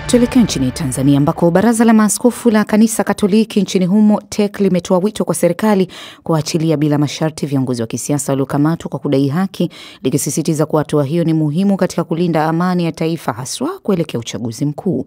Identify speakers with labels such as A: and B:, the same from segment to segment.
A: Tuelekea nchini Tanzania ambako Baraza la Maaskofu la Kanisa Katoliki nchini humo TEC limetoa wito kwa serikali kuachilia bila masharti viongozi wa kisiasa waliokamatwa kwa kudai haki, likisisitiza kuwa hatua hiyo ni muhimu katika kulinda amani ya taifa haswa kuelekea uchaguzi mkuu.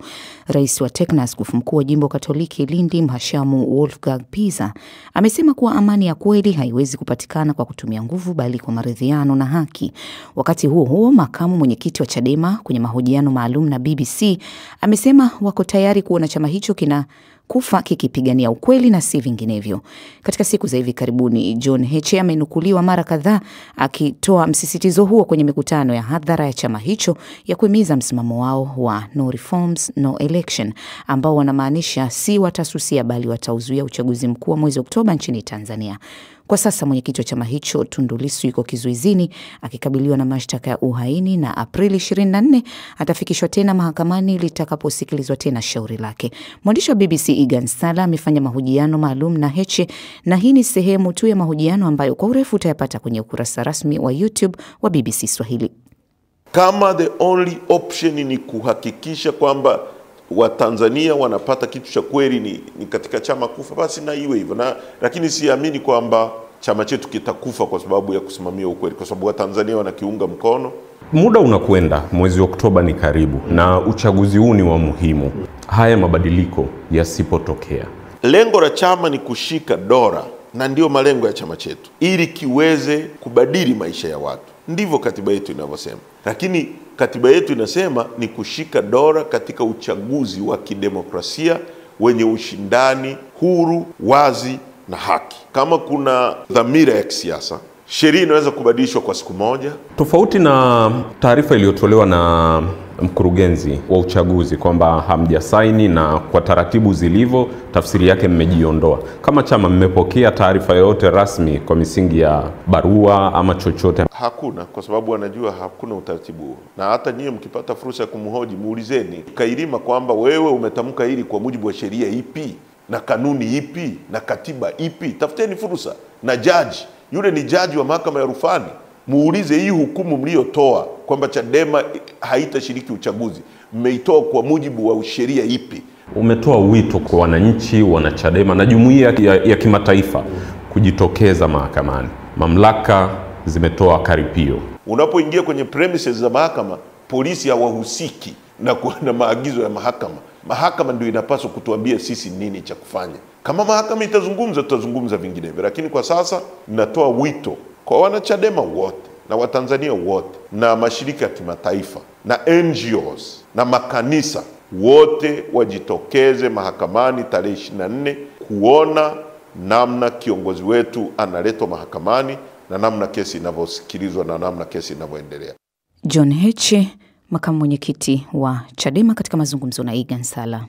A: Rais wa TEC na Askofu Mkuu wa Jimbo Katoliki Lindi Mhashamu Wolfgang Pisa amesema kuwa amani ya kweli haiwezi kupatikana kwa kutumia nguvu bali kwa maridhiano na haki. Wakati huo huo, makamu mwenyekiti wa Chadema kwenye mahojiano maalum na BBC amesema wako tayari kuona chama hicho kinakufa kikipigania ukweli na si vinginevyo. Katika siku za hivi karibuni, John Heche amenukuliwa mara kadhaa akitoa msisitizo huo kwenye mikutano ya hadhara ya chama hicho ya kuhimiza msimamo wao wa no reforms, no election, ambao wanamaanisha si watasusia bali watauzuia uchaguzi mkuu wa mwezi Oktoba nchini Tanzania. Kwa sasa mwenyekiti wa chama hicho Tundu Lissu yuko kizuizini akikabiliwa na mashtaka ya uhaini, na Aprili 24 atafikishwa tena mahakamani litakaposikilizwa tena shauri lake. Mwandishi wa BBC Egan Sala amefanya mahojiano maalum na Heche, na hii ni sehemu tu ya mahojiano ambayo kwa urefu utayapata kwenye ukurasa rasmi wa YouTube wa BBC Swahili.
B: Kama the only option ni kuhakikisha kwamba Watanzania wanapata kitu cha kweli ni katika chama kufa, basi na iwe hivyo. Lakini siamini kwamba chama chetu kitakufa kwa sababu ya kusimamia ukweli, kwa sababu Watanzania wanakiunga mkono.
C: Muda unakwenda, mwezi Oktoba ni karibu na uchaguzi huu ni wa muhimu. Haya mabadiliko yasipotokea,
B: lengo la chama ni kushika dola, na ndio malengo ya chama chetu, ili kiweze kubadili maisha ya watu. Ndivyo katiba yetu inavyosema. Lakini katiba yetu inasema ni kushika dola katika uchaguzi wa kidemokrasia wenye ushindani huru, wazi na haki. Kama kuna dhamira ya kisiasa, sheria inaweza kubadilishwa kwa siku moja.
C: Tofauti na taarifa iliyotolewa na mkurugenzi wa uchaguzi kwamba hamjasaini na kwa taratibu zilivyo tafsiri yake mmejiondoa. Kama chama mmepokea taarifa yoyote rasmi kwa misingi ya barua ama chochote?
B: Hakuna, kwa sababu wanajua hakuna utaratibu huo. Na hata nyie mkipata fursa ya kumhoji, muulizeni Kairima kwamba wewe umetamka hili kwa mujibu wa sheria ipi na kanuni ipi na katiba ipi. Tafuteni fursa na jaji, yule ni jaji wa mahakama ya rufani, muulize hii hukumu mliotoa kwamba Chadema haitashiriki uchaguzi, mmeitoa kwa mujibu wa sheria ipi?
C: Umetoa wito kwa wananchi, wanachadema na jumuiya ya kimataifa kujitokeza mahakamani. Mamlaka zimetoa karipio.
B: Unapoingia kwenye premises za mahakama, polisi hawahusiki na maagizo ya mahakama. Mahakama ndio inapaswa kutuambia sisi nini cha kufanya. Kama mahakama itazungumza, tutazungumza vinginevyo. Lakini kwa sasa ninatoa wito kwa wanachadema wote na Watanzania wote na mashirika ya kimataifa na NGOs na makanisa wote wajitokeze mahakamani tarehe 24 kuona namna kiongozi wetu analetwa mahakamani na namna kesi inavyosikilizwa na namna kesi inavyoendelea.
A: John Heche, makamu mwenyekiti wa Chadema, katika mazungumzo na Egan Sala.